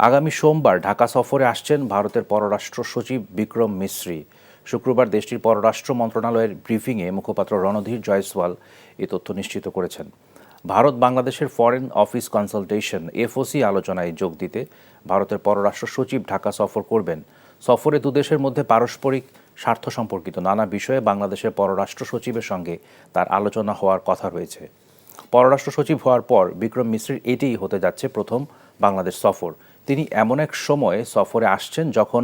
আগামী সোমবার ঢাকা সফরে আসছেন ভারতের পররাষ্ট্র সচিব বিক্রম মিসরি। শুক্রবার দেশটির পররাষ্ট্র মন্ত্রণালয়ের ব্রিফিংয়ে মুখপাত্র রণধীর জয়সওয়াল এ তথ্য নিশ্চিত করেছেন। ভারত বাংলাদেশের ফরেন অফিস কনসালটেশন এফওসি আলোচনায় যোগ দিতে ভারতের পররাষ্ট্র সচিব ঢাকা সফর করবেন। সফরে দুদেশের মধ্যে পারস্পরিক স্বার্থ সম্পর্কিত নানা বিষয়ে বাংলাদেশের পররাষ্ট্র সচিবের সঙ্গে তার আলোচনা হওয়ার কথা রয়েছে। পররাষ্ট্র সচিব হওয়ার পর বিক্রম মিসরির এটিই হতে যাচ্ছে প্রথম বাংলাদেশ সফর। তিনি এমন এক সময়ে সফরে আসছেন যখন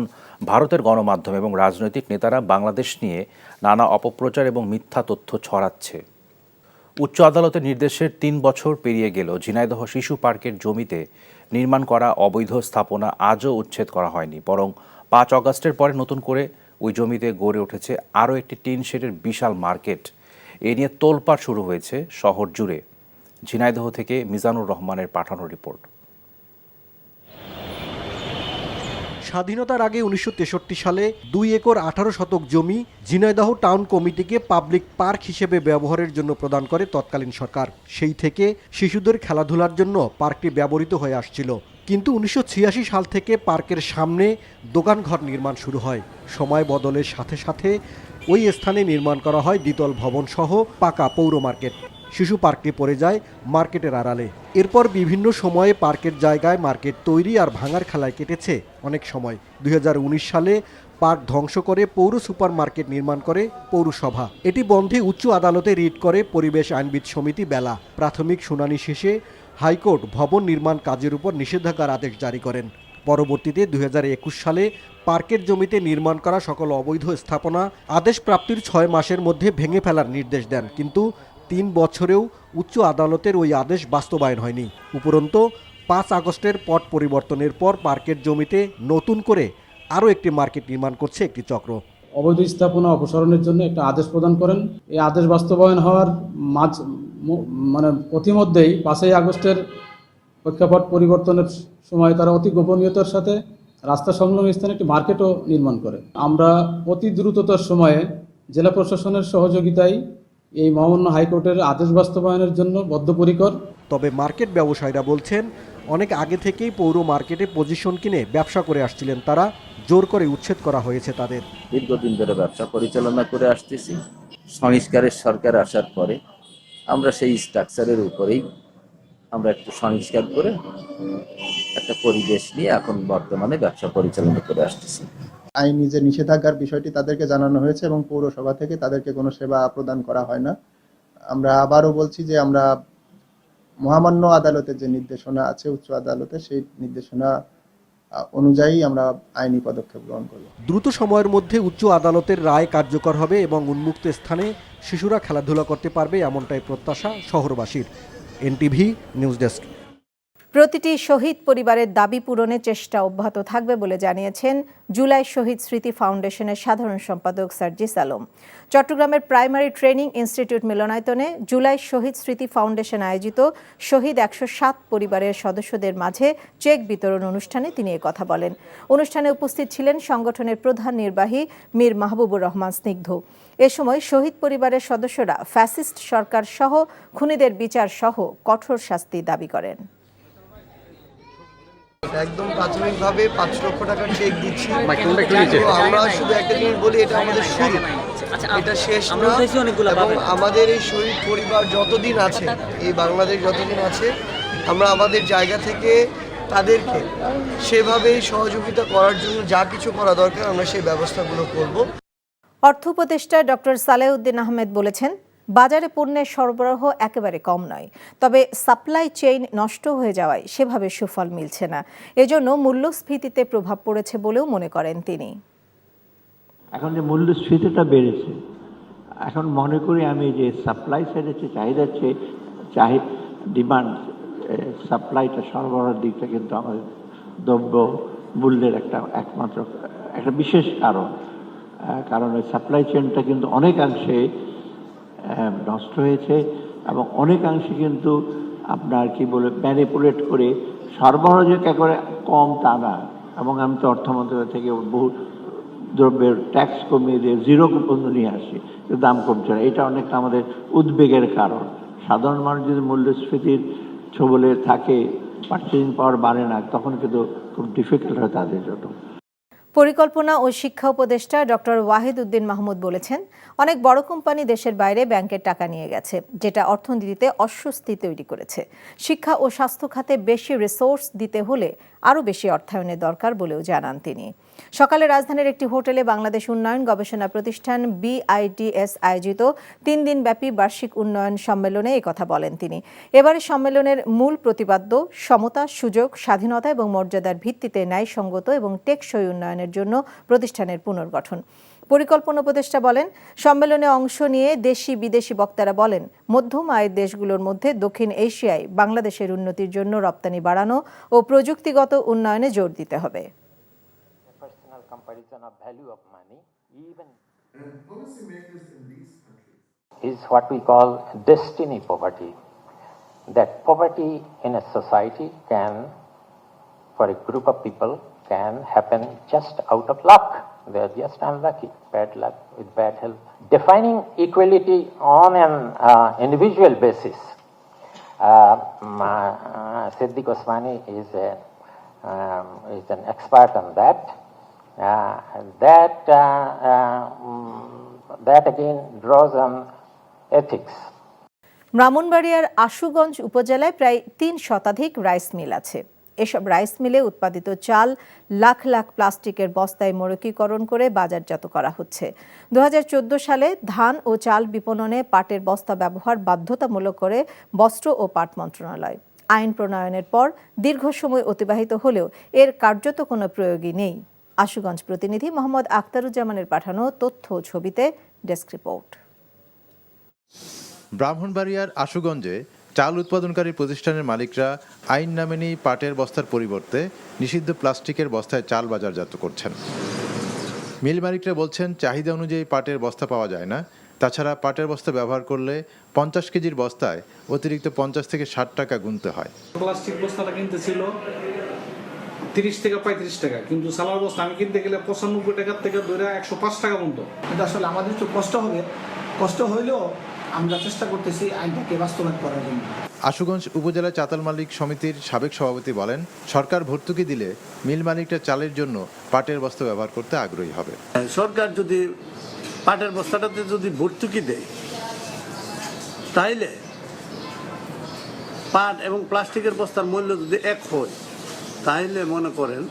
ভারতের গণমাধ্যম এবং রাজনৈতিক নেতারা বাংলাদেশ নিয়ে নানা অপপ্রচার এবং মিথ্যা তথ্য ছড়াচ্ছে। উচ্চ আদালতের নির্দেশের ৩ বছর পেরিয়ে গেলেও ঝিনাইদহ শিশু পার্কের জমিতে নির্মাণ করা অবৈধ স্থাপনা আজও উচ্ছেদ করা হয়নি, বরং ৫ অগাস্টের পরে নতুন করে ওই জমিতে গড়ে উঠেছে আরও একটি টিন শেডের বিশাল মার্কেট। এ নিয়ে তোলপাড় শুরু হয়েছে শহর জুড়ে। ঝিনাইদহ থেকে মিজানুর রহমানের পাঠানো রিপোর্ট। স্বাধীনতার আগে ১৯৬৩ সালে ২ একর ১৮ শতক জমি ঝিনাইদহ টাউন কমিটিকে পাবলিক পার্ক হিসেবে ব্যবহারের জন্য প্রদান করে তৎকালীন সরকার। সেই থেকে শিশুদের খেলাধুলার জন্য পার্কটি ব্যবহৃত হয়ে আসছিল। কিন্তু ১৯৮৬ সাল থেকে পার্কের সামনে দোকানঘর নির্মাণ শুরু হয়। সময় বদলের সাথে সাথে ওই স্থানে নির্মাণ করা হয় দ্বিতল ভবন সহ পাকা পৌর মার্কেট। শিশু পার্কটি পড়ে যায় মার্কেটের আড়ালে। এরপর বিভিন্ন সময়ে পার্কের জায়গায় মার্কেট তৈরি আর ভাঙার খেলায় কেটেছে অনেক সময়। ২০১৯ সালে পার্ক ধ্বংস করে পৌর সুপার মার্কেট নির্মাণ করে পৌরসভা। এটি বন্ধে উচ্চ আদালতে রিট করে পরিবেশ আইনবিদ সমিতি বেলা। প্রাথমিক শুনানি শেষে হাইকোর্ট ভবন নির্মাণ কাজের উপর নিষেধাজ্ঞার আদেশ জারি করেন। পরবর্তীতে ২০২১ সালে পার্কের জমিতে নির্মাণ করা সকল অবৈধ স্থাপনা আদেশ প্রাপ্তির ৬ মাসের মধ্যে ভেঙে ফেলার নির্দেশ দেন, কিন্তু ৩ বছরেও উচ্চ আদালতের ওই আদেশ বাস্তবায়ন হয়নি। উপরন্তু ৫ আগস্টের পট পরিবর্তনের পর পার্কের জমিতে নতুন করে আরও একটি মার্কেট নির্মাণ করছে একটি চক্র। অবৈধ স্থাপনা অপসারণের জন্য একটা আদেশ প্রদান করেন। এই আদেশ বাস্তবায়ন হওয়ার প্রতিমধ্যেই ৫ই আগস্টের প্রেক্ষাপট পরিবর্তনের সময় তারা অতি গোপনীয়তার সাথে রাস্তা সংলগ্ন স্থানে একটি মার্কেটও নির্মাণ করে। আমরা অতি দ্রুততার সময়ে জেলা প্রশাসনের সহযোগিতায় এই মহামান্য হাইকোর্টের আদেশ বাস্তবায়নের জন্য বদ্ধপরিকর। তবে মার্কেট ব্যবসায়ীরা বলছেন, অনেক আগে থেকেই পৌর মার্কেটে পজিশন কিনে ব্যবসা করে আসছিলেন তারা, জোর করে উচ্ছেদ করা হয়েছে তাদের। দীর্ঘদিন ধরে ব্যবসা পরিচালনা করে আসতেছি। সংস্কারের সরকার আসার পরে আমরা সেই স্ট্রাকচারের উপরেই আমরা একটু সংস্কার করে একটা পরিবেশ নিয়ে এখন বর্তমানে ব্যবসা পরিচালনা করে আসতেছি। আইনি যে নিষেধাজ্ঞার বিষয়টি তাদেরকে জানানো হয়েছে এবং পৌরসভা থেকে তাদেরকে কোনো সেবা প্রদান করা হয় না। আমরা আবারও বলছি যে আমরা মহামান্য আদালতের যে নির্দেশনা আছে উচ্চ আদালতে, সেই নির্দেশনা অনুযায়ী আমরা আইনি পদক্ষেপ গ্রহণ করব। দ্রুত সময়ের মধ্যে উচ্চ আদালতের রায় কার্যকর হবে এবং উন্মুক্ত স্থানে শিশুরা খেলাধুলা করতে পারবে, এমনটাই প্রত্যাশা শহরবাসীর। NTV news desk. প্রতিটি শহীদ পরিবারের দাবি পূরণের চেষ্টা অব্যাহত থাকবে বলে জানিয়েছেন জুলাই শহীদ স্মৃতি ফাউন্ডেশনের সাধারণ সম্পাদক সার্জিস আলম। চট্টগ্রামের প্রাইমারি ট্রেনিং ইনস্টিটিউট মিলনায়তনে জুলাই শহীদ স্মৃতি ফাউন্ডেশন আয়োজিত শহীদ ১০৭ পরিবারের সদস্যদের মাঝে চেক বিতরণ অনুষ্ঠানে তিনি কথা বলেন। অনুষ্ঠানে উপস্থিত ছিলেন সংগঠনের প্রধান নির্বাহী মীর মাহবুবুর রহমান স্নিগ্ধ। এ সময় শহীদ পরিবারের সদস্যরা ফ্যাসিস্ট সরকার সহ খুনিদের বিচার সহ কঠোর শাস্তি দাবি করেন। একদম প্রাথমিকভাবে ৫ লক্ষ টাকার চেক দিচ্ছি। আমরা শুধু একটা জিনিস বলি, এটা আমাদের শুরু, এটা শেষ না। এবং আমাদের এই শহীদ পরিবার যতদিন আছে, এই বাংলাদেশ যতদিন আছে, আমরা আমাদের জায়গা থেকে তাদেরকে সেভাবেই সহযোগিতা করার জন্য যা কিছু করা দরকার আমরা সেই ব্যবস্থাগুলো করব। অর্থ উপদেষ্টা ডক্টর সালেউদ্দিন আহমেদ বলেছেন, বাজারে পণ্যের সরবরাহ একেবারে কম নয়, তবে সাপ্লাই চেইন নষ্ট হয়ে যাওয়ায় সেভাবে সুফল মিলছে না। এজন্য মূল্যস্ফীতিতে প্রভাব পড়েছে বলেও মনে করেন তিনি। এখন যে মূল্যস্ফীতিটা বেড়েছে, এখন মনে করি আমি যে সাপ্লাই সাইডের চেয়ে চাহিদার চেয়ে ডিমান্ড সাপ্লাইটা সরবরাহের দিকটা কিন্তু আমাদের দ্রব্য মূল্যের একমাত্র একটা বিশেষ কারণ ওই সাপ্লাই চেইনটা কিন্তু অনেকাংশে নষ্ট হয়েছে এবং অনেকাংশে কিন্তু আপনার ম্যানিপুলেট করে সরবরাহ যে করে কম তা না। এবং আমি তো অর্থ মন্ত্রণালয় থেকে বহু দ্রব্যের ট্যাক্স কমিয়ে দিয়ে 0 পর্যন্ত নিয়ে আসি, দাম কমছে না। এটা অনেকটা আমাদের উদ্বেগের কারণ। সাধারণ মানুষ যদি মূল্যস্ফীতির ছবলে থাকে পার্চেসিং পাওয়ার বাড়ে না, তখন কিন্তু খুব ডিফিকাল্ট হয় তাদের জন্য। পরিকল্পনা ও শিক্ষা উপদেষ্টা ডক্টর ওয়াহিদ উদ্দিন মাহমুদ বলেছেন, অনেক বড় কোম্পানি দেশের বাইরে ব্যাংকের টাকা নিয়ে গেছে, যেটা অর্থনীতিতে অস্বস্তি তৈরি করেছে। শিক্ষা ও স্বাস্থ্য খাতে বেশি রিসোর্স দিতে হলে আরও বেশি অর্থায়নের দরকার বলেও জানান তিনি। সকালে রাজধানীর একটি হোটেলে বাংলাদেশ উন্নয়ন গবেষণা প্রতিষ্ঠান BIDS আয়োজিত 3 দিনব্যাপী বার্ষিক উন্নয়ন সম্মেলনে একথা বলেন তিনি। এবারের সম্মেলনের মূল প্রতিপাদ্য সমতা, সুযোগ, স্বাধীনতা এবং মর্যাদার ভিত্তিতে ন্যায়সঙ্গত এবং টেকসই উন্নয়নের জন্য প্রতিষ্ঠানের পুনর্গঠন। পরিকল্পনা উপদেষ্টা বলেন, সম্মেলনে অংশ নিয়ে দেশি বিদেশি বক্তারা বলেন, মধ্যম আয়ের দেশগুলোর মধ্যে দক্ষিণ এশিয়ায় বাংলাদেশের উন্নতির জন্য রপ্তানি বাড়ানো ও প্রযুক্তিগত উন্নয়নে জোর দিতে হবে। Is what we call destiny poverty. That poverty in a society can, for a group of people, can happen just out of luck. They are just unlucky, bad luck with bad health. Defining equality on an individual basis, Siddiq Osmani is an expert on that. That again draws on ethics. ব্রাহ্মণবাড়িয়ার আশুগঞ্জ উপজেলায় প্রায় 3 শতাধিক rice mill আছে। এসব rice মিলে উৎপাদিত চাল লাখ লাখ প্লাস্টিকের বস্তায় মোড়কীকরণ করে বাজারজাত করা হচ্ছে। 2014 সালে ধান ও চাল বিপণনে পাটের বস্তা ব্যবহার বাধ্যতামূলক করে বস্ত্র ও পাট মন্ত্রণালয়। আইন প্রণয়নের পর দীর্ঘ সময় অতিবাহিত হলেও এর কার্যত কোনো প্রয়োগই নেই। আশুগঞ্জ প্রতিনিধি মোহাম্মদ আখতারুজ্জামানের পাঠানো তথ্য ও ছবিতে ডেস্ক রিপোর্ট। ব্রাহ্মণবাড়িয়ার আশুগঞ্জে চাল উৎপাদনকারী প্রতিষ্ঠানের মালিকরা আইন না মেনেই পাটের বস্তার পরিবর্তে নিষিদ্ধ প্লাস্টিকের বস্তায় চাল বাজারজাত করছেন। মিল মালিকরা বলছেন, চাহিদা অনুযায়ী পাটের বস্তা পাওয়া যায় না। তাছাড়া পাটের বস্তা ব্যবহার করলে 50 কেজির বস্তায় অতিরিক্ত 50 থেকে 60 টাকা গুনতে হয়। প্লাস্টিক বস্তাটা কিনতে ছিল 30 থেকে 35 টাকা, কিন্তু সালার বস্তা আমি কিনতে গেলে 95 টাকা থেকে ধরে 105 টাকা পর্যন্ত। এটা আসলে আমাদের একটু কষ্ট হবে, কষ্ট হইলেও আমরা চেষ্টা করতেছি আইনটাকে বাস্তবায়ন করার জন্য। আশুগঞ্জ উপজেলা চাতাল মালিক সমিতির সাবেক সভাপতি বলেন, সরকার ভর্তুকি দিলে মিল মালিকরা চালের জন্য পাটের বস্তা ব্যবহার করতে আগ্রহী হবে। সরকার যদি পাটের বস্তাটাতে যদি ভর্তুকি দেয়, তাইলে পাট এবং প্লাস্টিকের বস্তার মূল্য যদি এক হয়, তাহলে মনে করেন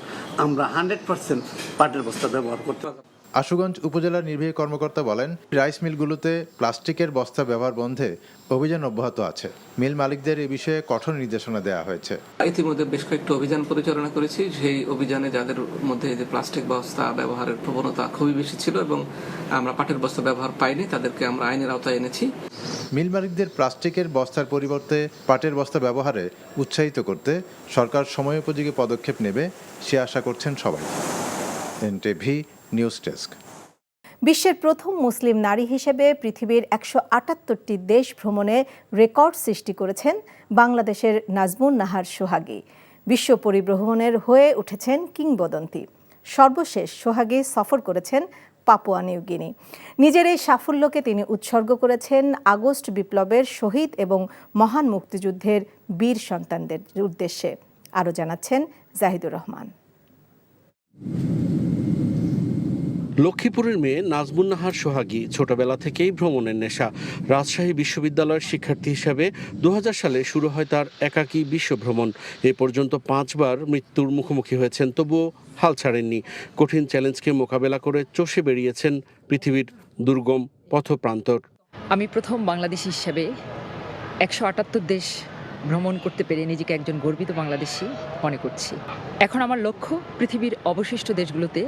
আমরা 100% পাটের বস্তা ব্যবহার করতে পারব। আশুগঞ্জ উপজেলার নির্বাহী কর্মকর্তা বলেন, রাইস মিলগুলোতে প্লাস্টিকের বস্তা ব্যবহার বন্ধে অভিযান অব্যাহত আছে। মিল মালিকদের এ বিষয়ে কঠোর নির্দেশনা দেওয়া হয়েছে। ইতিমধ্যে বেশ কয়েকটি অভিযান পরিচালনা করেছি। সেই অভিযানে যাদের মধ্যে যে প্লাস্টিক বস্তা ব্যবহারের প্রবণতা খুবই বেশি ছিল এবং আমরা পাটের বস্তা ব্যবহার পাইনি, তাদেরকে আমরা আইনের আওতায় এনেছি। মিল মালিকদের প্লাস্টিকের বস্তার পরিবর্তে পাটের বস্তা ব্যবহারে উৎসাহিত করতে সরকার সময়োপযোগী পদক্ষেপ নেবে, সে আশা করছেন সবাই। NTV news desk. বিশ্বের প্রথম মুসলিম নারী হিসেবে পৃথিবীর 178টি দেশ ভ্রমণে রেকর্ড সৃষ্টি করেছেন বাংলাদেশের নাজমুন নাহার সোহাগী। বিশ্ব পরিভ্রমণের হয়ে উঠেছেন কিংবদন্তি। সর্বশেষ সোহাগী সফর করেছেন পাপুয়া নিউ গিনি। নিজের এই সাফল্যকে তিনি উৎসর্গ করেছেন আগস্ট বিপ্লবের শহীদ এবং মহান মুক্তিযুদ্ধের বীর সন্তানদের উদ্দেশ্যে। আরও জানাচ্ছেন জাহিদুর রহমান। লক্ষ্মীপুরের মেয়ে নাজমুন নাহার সোহাগী ছোটবেলা থেকেই ভ্রমণের নেশা। রাজশাহী বিশ্ববিদ্যালয়ের শিক্ষার্থী হিসাবে 2000 সালে শুরু হয় তার একাকী বিশ্ব ভ্রমণ। এ পর্যন্ত 5 বার মৃত্যুর মুখোমুখি হয়েছেন, তবুও হাল ছাড়েননি। কঠিন চ্যালেঞ্জকে মোকাবেলা করে চষে বেরিয়েছেন পৃথিবীর দুর্গম পথপ্রান্তর। আমি প্রথম বাংলাদেশী হিসেবে 178 দেশ ভ্রমণ করতে পেরে নিজেকে একজন গর্বিত বাংলাদেশী মনে করছি। এখন আমার লক্ষ্য পৃথিবীর অবশিষ্ট দেশগুলোতে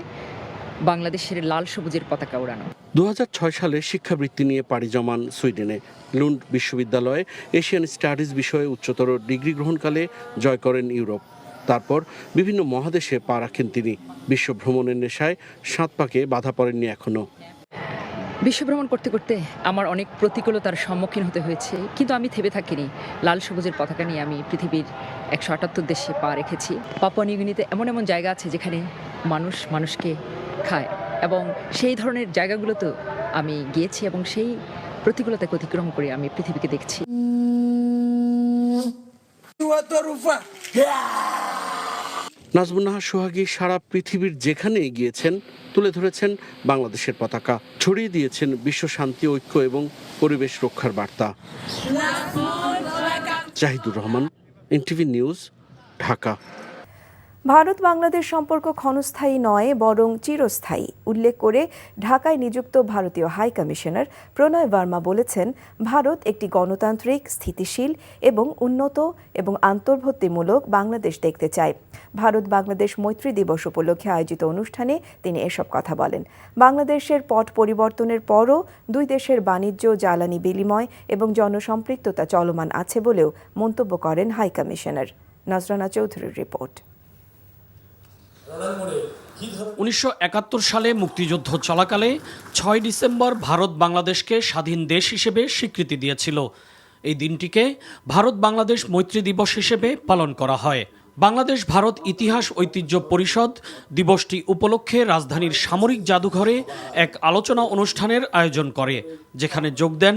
বাংলাদেশের লাল সবুজের পতাকা ওড়ানো। 2006 সালে শিক্ষাবৃত্তি নিয়ে পাড়ি জমান সুইডেনে। লুন্ড বিশ্ববিদ্যালয়ে এশিয়ান স্টাডিজ বিষয়ে উচ্চতর ডিগ্রি গ্রহণকালে জয় করেন ইউরোপ। তারপর বিভিন্ন মহাদেশে পা রাখেন তিনি। বিশ্ব ভ্রমণের নেশায় 7 পাকে বাধা পড়েননি এখনো। বিশ্বভ্রমণ করতে করতে আমার অনেক প্রতিকূলতার সম্মুখীন হতে হয়েছে, কিন্তু আমি থেমে থাকিনি। লাল সবুজের পতাকা নিয়ে আমি পৃথিবীর 178 দেশে পা রেখেছি। পাপুয়া নিউ গিনিতে এমন এমন জায়গা আছে যেখানে মানুষ মানুষকে খায়, এবং সেই ধরনের জায়গাগুলোতে আমি গিয়েছি এবং সেই প্রতিকূলতাকে অতিক্রম করে আমি পৃথিবীকে দেখছি। নাজমুন নাহার সোহাগী সারা পৃথিবীর যেখানে গিয়েছেন তুলে ধরেছেন বাংলাদেশের পতাকা, ছড়িয়ে দিয়েছেন বিশ্ব শান্তি, ঐক্য এবং পরিবেশ রক্ষার বার্তা। Zahidur Rahman, NTV news, Dhaka. ভারত বাংলাদেশ সম্পর্ক ক্ষণস্থায়ী নয় বরং চিরস্থায়ী উল্লেখ করে ঢাকায় নিযুক্ত ভারতীয় হাই কমিশনার প্রণয় বার্মা বলেছেন, ভারত একটি গণতান্ত্রিক, স্থিতিশীল এবং উন্নত এবং আন্তর্ভুক্তিমূলক বাংলাদেশ দেখতে চায়। ভারত বাংলাদেশ মৈত্রী দিবস উপলক্ষে আয়োজিত অনুষ্ঠানে তিনি এসব কথা বলেন। বাংলাদেশের পট পরিবর্তনের পরও দুই দেশের বাণিজ্য, জ্বালানি বিনিময় এবং জনসম্পৃক্ততা চলমান আছে বলেও মন্তব্য করেন হাই কমিশনার। নজরানা চৌধুরীর রিপোর্ট। 1971 সালে মুক্তিযুদ্ধ চলাকালে 6 ডিসেম্বর ভারত বাংলাদেশকে স্বাধীন দেশ হিসেবে স্বীকৃতি দিয়েছিল। এই দিনটিকে ভারত বাংলাদেশ মৈত্রী দিবস হিসেবে পালন করা হয়। বাংলাদেশ ভারত ইতিহাস ঐতিহ্য পরিষদ দিবসটি উপলক্ষে রাজধানীর সামরিক জাদুঘরে এক আলোচনা অনুষ্ঠানের আয়োজন করে, যেখানে যোগ দেন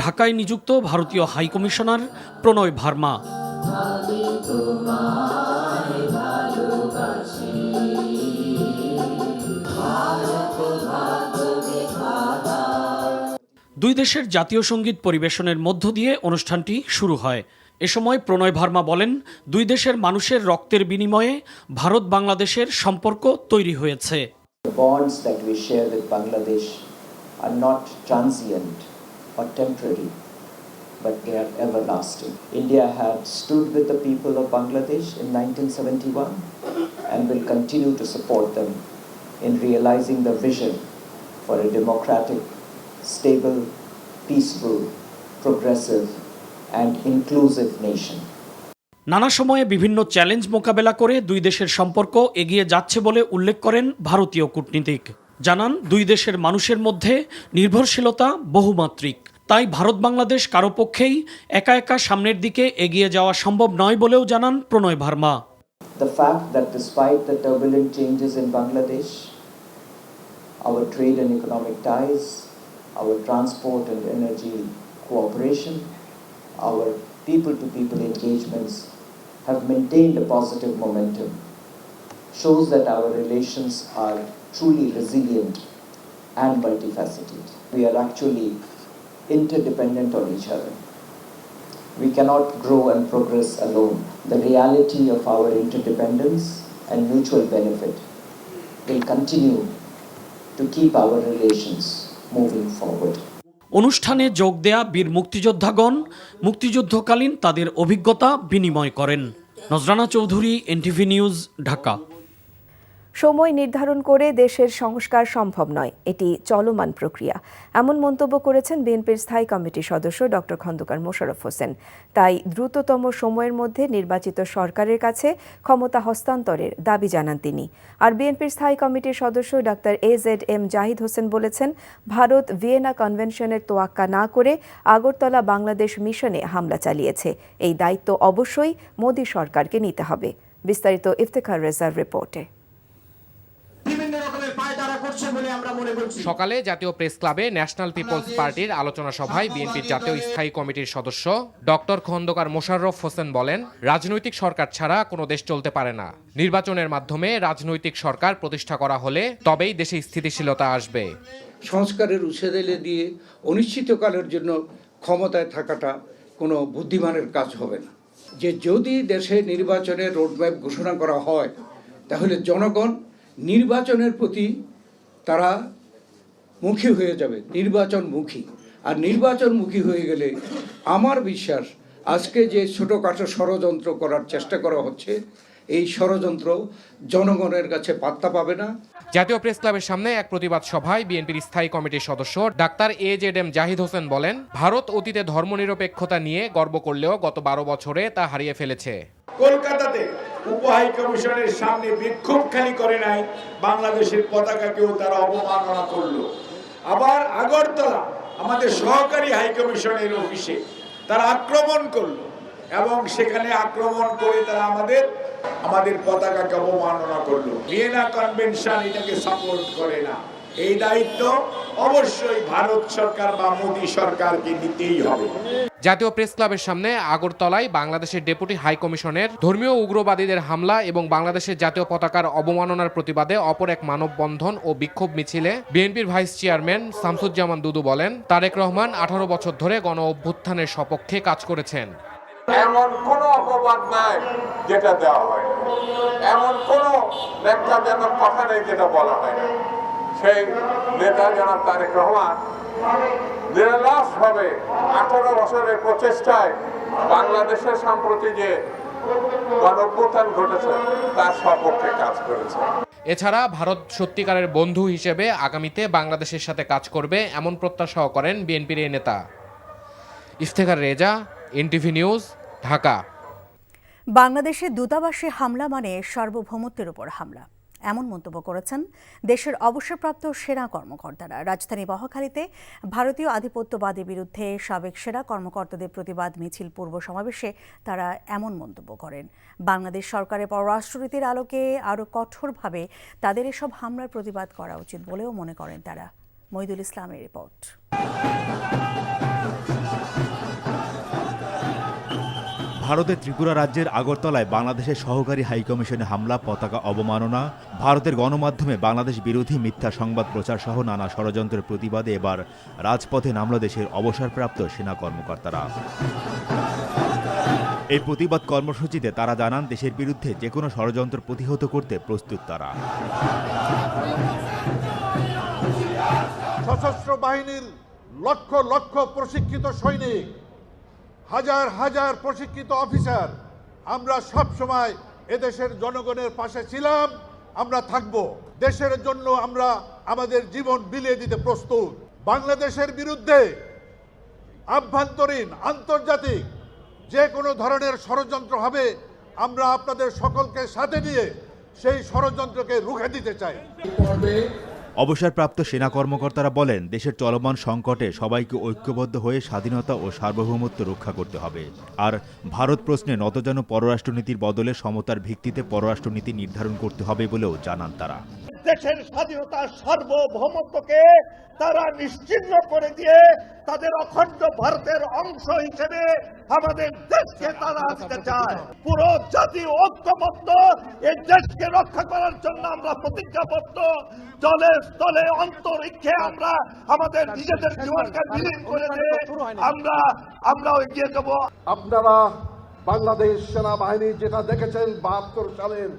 ঢাকায় নিযুক্ত ভারতীয় হাইকমিশনার প্রণয় বার্মা। দুই দেশের জাতীয় সঙ্গীত পরিবেশনের মধ্য দিয়ে অনুষ্ঠানটি শুরু হয়। এ সময় প্রণয় বার্মা বলেন, দুই দেশের মানুষের রক্তের বিনিময়ে ভারত বাংলাদেশের সম্পর্ক তৈরি হয়েছে। The bonds that we share with Bangladesh are not transient or temporary, but they are everlasting. India had stood with the people of Bangladesh in 1971 and will continue to support them in realizing the vision for a democratic, stable, peaceful, progressive and inclusive nation. নানা সময়ে বিভিন্ন challenge মোকাবেলা করে দুই দেশের সম্পর্ক এগিয়ে যাচ্ছে বলে উল্লেখ করেন ভারতীয় কূটনীতিক। জানান, দুই দেশের মানুষের মধ্যে নির্ভরশীলতা বহুমাত্রিক। তাই ভারত বাংলাদেশ কারো পক্ষেই একা একা সামনের দিকে এগিয়ে যাওয়া সম্ভব নয় বলেও জানান প্রণয় Burma. The fact that despite the turbulent changes in Bangladesh, our trade and economic ties, our transport and energy cooperation, our people-to-people engagements have maintained a positive momentum, shows that our relations are truly resilient and multifaceted. We are actually interdependent on each other. We cannot grow and progress alone. The reality of our interdependence and mutual benefit will continue to keep our relations moving forward. অনুষ্ঠানে যোগ দেয়া বীর মুক্তিযোদ্ধাগণ মুক্তিযুদ্ধকালীন তাদের অভিজ্ঞতা বিনিময় করেন। নজরানা Chowdhury, NTV news, Dhaka. সময় নির্ধারণ করে দেশের সংস্কার সম্ভব নয়, এটি চলমান প্রক্রিয়া, এমন মন্তব্য করেছেন বিএনপির স্থায়ী কমিটির সদস্য ডক্টর খন্দকার মোশাররফ হোসেন। তাই দ্রুততম সময়ের মধ্যে নির্বাচিত সরকারের কাছে ক্ষমতা হস্তান্তরের দাবি জানান তিনি। আর বিএনপির স্থায়ী কমিটির সদস্য ডাক্তার AZM জাহিদ হোসেন বলেছেন, ভারত ভিয়েনা কনভেনশনের তোয়াক্কা না করে আগরতলা বাংলাদেশ মিশনে হামলা চালিয়েছে। এই দায়িত্ব অবশ্যই মোদী সরকারকে নিতে হবে। বিস্তারিত ইফতেখার রেজার রিপোর্টে। সকালে জাতীয় প্রেস ক্লাবে ন্যাশনাল পিপলস পার্টির আলোচনা সভায় বিএনপির জাতীয় স্থায়ী কমিটির সদস্য ডক্টর খন্দকার মোশাররফ হোসেন বলেন, রাজনৈতিক সরকার ছাড়া কোনো দেশ চলতে পারে না। নির্বাচনের মাধ্যমে রাজনৈতিক সরকার প্রতিষ্ঠা করা হলে তবেই দেশে স্থিতিশীলতা আসবে। সংস্কারের উৎসাহে দিয়ে অনিশ্চিতকালের জন্য ক্ষমতায় থাকাটা কোনো বুদ্ধিমানের কাজ হবে না। যে যদি দেশে নির্বাচনের রোডম্যাপ ঘোষণা করা হয়, তাহলে জনগণ নির্বাচনের প্রতি তারা মুখী হয়ে যাবে, নির্বাচনমুখী। আর নির্বাচনমুখী হয়ে গেলে আমার বিশ্বাস আজকে যে ছোটোখাটো ষড়যন্ত্র করার চেষ্টা করা হচ্ছে, এই ষড়যন্ত্র জনগণের কাছে পাত্তা পাবে না। জাতীয় প্রেস ক্লাবের সামনে এক প্রতিবাদ সভায় বিএনপির স্থায়ী কমিটির সদস্য ডাক্তার AZM জাহিদ হোসেন বলেন, ভারত অতীতে ধর্মনিরপেক্ষতা নিয়ে গর্ব করলেও গত 12 বছরে তা হারিয়ে ফেলেছে। কলকাতাতে উপহাই কমিশনের সামনে বিক্ষোভ খালি করে নাই, বাংলাদেশের পতাকাকেও তারা অবমাননা করলো। আবার আগরতলা আমাদের সহকারী হাই কমিশনের অফিসে তারা আক্রমণ করলো এবং সেখানে আক্রমণ করে তারা আমাদের পতাকাকে অবমাননা করলো। ভিয়েনা কনভেনশন এটাকে সাপোর্ট করে না। এই দায়িত্ব অবশ্যই ভারত সরকার বা মোদী সরকারকে নিতেই হবে। জাতীয় প্রেস ক্লাবের সামনে আগরতলায় বাংলাদেশের ডেপুটি হাই কমিশনের ধর্মীয় উগ্রবাদীদের হামলা এবং বাংলাদেশের জাতীয় পতাকার অবমাননার প্রতিবাদে অপর এক মানববন্ধন ও বিক্ষোভ মিছিলে বিএনপির ভাইস চেয়ারম্যান শামসুজ্জামান দুদু বলেন, তারেক রহমান 18 বছর ধরে গণ অভ্যুত্থানের সপক্ষে কাজ করেছেন। এমন কোনো অপবাদ নাই যেটা দেওয়া হয়, এমন কোনো ন্যাক্কারজনক কথা নেই যেটা বলা হয় না। সেই নেতা জনাব তারেক রহমান নিরলসভাবে 18 বছরের প্রচেষ্টায় বাংলাদেশের সম্প্রতি যে গণঅভ্যুত্থান ঘটেছে তার সপক্ষে কাজ করেছে। এছাড়া ভারত সত্যিকারের বন্ধু হিসেবে আগামীতে বাংলাদেশের সাথে কাজ করবে এমন প্রত্যাশাও করেন বিএনপির এই নেতা। Iftekhar Reza, NTV news, Dhaka. বাংলাদেশে দূতাবাসে হামলা মানে সার্বভৌমত্বের উপর হামলা, এমন মন্তব্য করেছেন দেশের অবসরপ্রাপ্ত সেনা কর্মকর্তারা। রাজধানী বহাখালীতে ভারতীয় আধিপত্যবাদের বিরুদ্ধে সাবেক সেনা কর্মকর্তাদের প্রতিবাদ মিছিল পূর্ব সমাবেশে তারা এমন মন্তব্য করেন। বাংলাদেশ সরকারের পররাষ্ট্রনীতির আলোকে আরও কঠোরভাবে তাদের এসব হামলার প্রতিবাদ করা উচিত বলেও মনে করেন তারা। মহিদুল ইসলামের রিপোর্ট। ভারতের ত্রিপুরা রাজ্যের আগরতলায় বাংলাদেশের সহকারী হাইকমিশনে হামলা, পতাকা অবমাননা, ভারতের গণমাধ্যমে বাংলাদেশ বিরোধী মিথ্যা সংবাদ প্রচার সহ নানা ষড়যন্ত্রের প্রতিবাদে এবার রাজপথে নামল দেশের অবসরপ্রাপ্ত সেনা কর্মকর্তারা। এই প্রতিবাদ কর্মসূচিতে তারা জানান, দেশের বিরুদ্ধে যে কোনো ষড়যন্ত্র প্রতিহত করতে প্রস্তুত তারা। সশস্ত্র বাহিনীর লক্ষ লক্ষ প্রশিক্ষিত সৈনিক, হাজার হাজার প্রশিক্ষিত অফিসার, আমরা সব সময় এদেশের জনগণের পাশে ছিলাম, আমরা থাকব। দেশের জন্য আমরা আমাদের জীবন বিলিয়ে দিতে প্রস্তুত। বাংলাদেশের বিরুদ্ধে আভ্যন্তরীণ, আন্তর্জাতিক যে কোনো ধরনের ষড়যন্ত্র হবে, আমরা আপনাদের সকলকে সাথে নিয়ে সেই ষড়যন্ত্রকে রুখে দিতে চাই। অবসরপ্রাপ্ত সেনা কর্মকর্তারা বলেন, দেশের চলমান সংকটে সবাইকে ঐক্যবদ্ধ হয়ে স্বাধীনতা ও সার্বভৌমত্ব রক্ষা করতে হবে। আর ভারত প্রশ্নে নতজানু পররাষ্ট্রনীতির বদলে সমতার ভিত্তিতে পররাষ্ট্রনীতি নির্ধারণ করতে হবে বলেও জানান তারা। দেশের স্বাধীনতা, সার্বভৌমত্বকে তারা নিশ্চিহ্ন করে দিয়ে তাদের অখণ্ড ভারতের অংশ হিসেবে আমাদের দেশকে তারা আনতে চায়। পুরো জাতি ঐক্যবদ্ধ এই দেশকে রক্ষা করার জন্য আমরা প্রতিজ্ঞাবদ্ধ। জলে স্থলে অন্তরিক্ষে আমরা আমাদের নিজেদের জীবনকে বিলীন করে দিয়ে আমরা এগিয়ে যাব। আপনারা বাংলাদেশ সেনাবাহিনী যেটা দেখেছেন 72 সালের,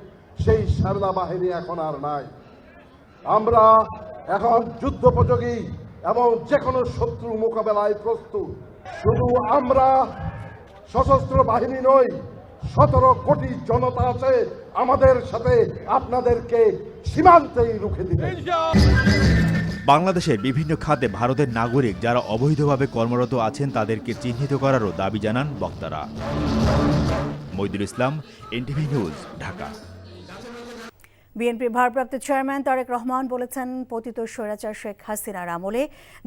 সেই সেনাবাহিনী এখন আর নাই। আমরা এখন যুদ্ধোপযোগী এবং যে কোনো শত্রু মোকাবেলায় প্রস্তুত। শুধু আমরা সশস্ত্র বাহিনী নই, 17 কোটি জনতা আছে আমাদের সাথে, আপনাদেরকে সীমান্তেই রুখে দিবে। বাংলাদেশের বিভিন্ন খাতে ভারতের নাগরিক যারা অবৈধভাবে কর্মরত আছেন তাদেরকে চিহ্নিত করারও দাবি জানান বক্তারা। মহিদুল ইসলাম, এনটিভি নিউজ, ঢাকা। বিএনপির ভারপ্রাপ্ত চেয়ারম্যান তারেক রহমান বলেছেন, পতিত স্বৈরাচার শেখ হাসিনার আমলে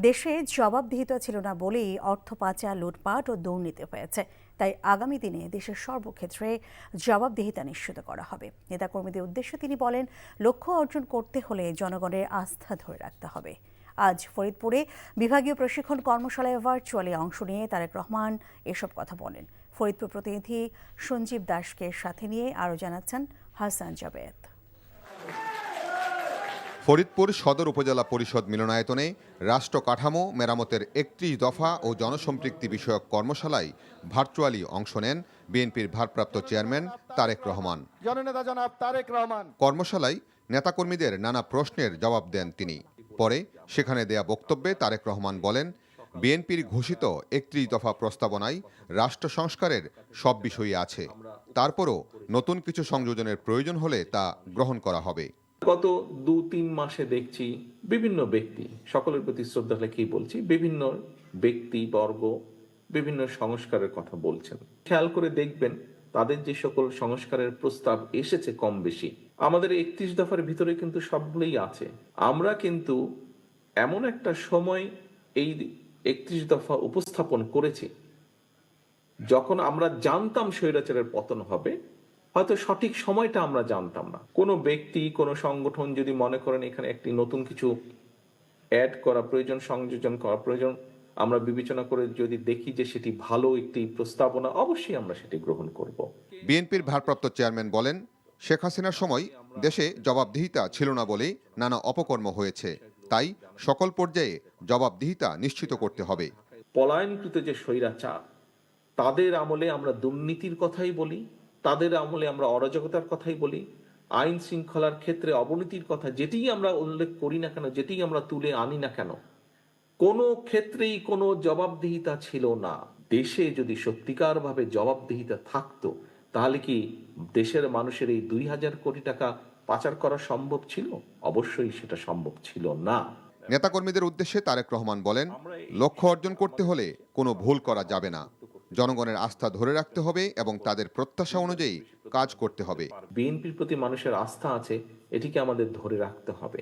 দেশে জবাবদিহিতা ছিল না বলেই অর্থ পাচার, লুটপাট ও দুর্নীতি হয়েছে। তাই আগামী দিনে দেশের সর্বক্ষেত্রে জবাবদিহিতা নিশ্চিত করা হবে। নেতাকর্মীদের উদ্দেশ্যে তিনি বলেন, লক্ষ্য অর্জন করতে হলে জনগণের আস্থা ধরে রাখতে হবে। আজ ফরিদপুরে বিভাগীয় প্রশিক্ষণ কর্মশালায় ভার্চুয়ালি অংশ নিয়ে তারেক রহমান এসব কথা বলেন। ফরিদপুর প্রতিনিধি সঞ্জীব দাসকে সাথে নিয়ে আরও জানাচ্ছেন হাসান জাবেদ। ফরিদপুর সদর উপজেলা পরিষদ মিলনায়তনে রাষ্ট্র কাঠামো মেরামতের 31 দফা ও জনসম্পৃক্তি বিষয়ক কর্মশালায় ভার্চুয়ালি অংশ নেন বিএনপির ভারপ্রাপ্ত চেয়ারম্যান তারেক রহমান। কর্মশালায় নেতাকর্মীদের নানা প্রশ্নের জবাব দেন তিনি। পরে সেখানে দেয়া বক্তব্যে তারেক রহমান বলেন, বিএনপির ঘোষিত 31 দফা প্রস্তাবনায় রাষ্ট্র সংস্কারের সব বিষয়ই আছে, তারপরও নতুন কিছু সংযোজনের প্রয়োজন হলে তা গ্রহণ করা হবে। গত 2-3 মাসে দেখছি বিভিন্ন ব্যক্তি, সকলের প্রতি শ্রদ্ধা রেখেই বলছি, বিভিন্ন ব্যক্তি বর্গ বিভিন্ন সংস্কারের কথা বলছেন। খেয়াল করে দেখবেন তাদের যে সকল সংস্কারের প্রস্তাব এসেছে কম বেশি আমাদের 31 দফার ভিতরে কিন্তু সবগুলোই আছে। আমরা কিন্তু এমন একটা সময় এই 31 দফা উপস্থাপন করেছি যখন আমরা জানতাম স্বৈরাচারের পতন হবে, হয়তো সঠিক সময়টা আমরা জানতাম না। কোনো ব্যক্তি, কোনো সংগঠন যদি মনে করেন এখানে একটি নতুন কিছু অ্যাড করা প্রয়োজন, সংযোজন করা প্রয়োজন, আমরা বিবেচনা করে যদি দেখি যে সেটি ভালো একটি প্রস্তাবনা, অবশ্যই আমরা সেটি গ্রহণ করব। বিএনপির ভারপ্রাপ্ত চেয়ারম্যান বলেন, শেখ হাসিনার সময় দেশে জবাবদিহিতা ছিল না বলেই নানা অপকর্ম হয়েছে, তাই সকল পর্যায়ে জবাবদিহিতা নিশ্চিত করতে হবে। পলায়নকৃত যে স্বৈরাচার, তাদের আমলে আমরা দুর্নীতির কথাই বলি, তাদের আমলে আমরা অরাজকতার কথাই বলি, আইন শৃঙ্খলার ক্ষেত্রে অবনতির কথা যেটিই আমরা উল্লেখ করি না কেন, যেটিই আমরা তুলে আনি না কেন, কোনো ক্ষেত্রেই কোনো জবাবদিহিতা ছিল না। দেশে যদি সত্যিকারভাবে জবাবদিহিতা থাকতো, তাহলে কি দেশের মানুষের এই 2000 কোটি টাকা পাচার করা সম্ভব ছিল? অবশ্যই সেটা সম্ভব ছিল না। নেতাকর্মীদের উদ্দেশ্যে তারেক রহমান বলেন, লক্ষ্য অর্জন করতে হলে কোনো ভুল করা যাবে না, জনগণের আস্থা ধরে রাখতে হবে এবং তাদের প্রত্যাশা অনুযায়ী কাজ করতে হবে। বিএনপির প্রতি মানুষের আস্থা আছে, এটিকে আমাদের ধরে রাখতে হবে।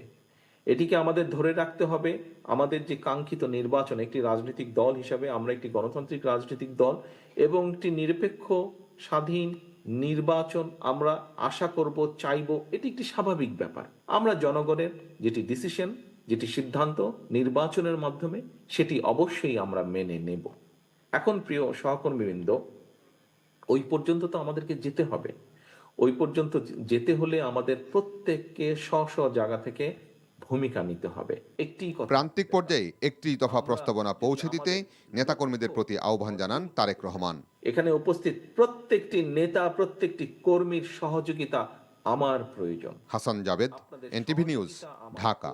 এটিকে আমাদের ধরে রাখতে হবে। আমাদের যে কাঙ্ক্ষিত নির্বাচন, একটি রাজনৈতিক দল হিসাবে আমরা একটি গণতান্ত্রিক রাজনৈতিক দল এবং একটি নিরপেক্ষ স্বাধীন নির্বাচন আমরা আশা করব, চাইব, এটি একটি স্বাভাবিক ব্যাপার। আমরা জনগণের যেটি ডিসিশন, যেটি সিদ্ধান্ত নির্বাচনের মাধ্যমে, সেটি অবশ্যই আমরা মেনে নেব। এখন প্রিয় সহকর্মীবৃন্দ, ওই পর্যন্ত তো আমাদেরকে যেতে হবে। ওই পর্যন্ত যেতে হলে আমাদের প্রত্যেককে স্ব জায়গা থেকে ভূমিকা নিতে হবে। একটি প্রান্তিক পর্যায়ে একটি দফা প্রস্তাবনা পৌঁছে দিতে নেতাকর্মীদের প্রতি আহ্বান জানান তারেক রহমান। এখানে উপস্থিত প্রত্যেকটি নেতা, প্রত্যেকটি কর্মীর সহযোগিতা আমার প্রয়োজন। Hasan Jabed, NTV news, Dhaka.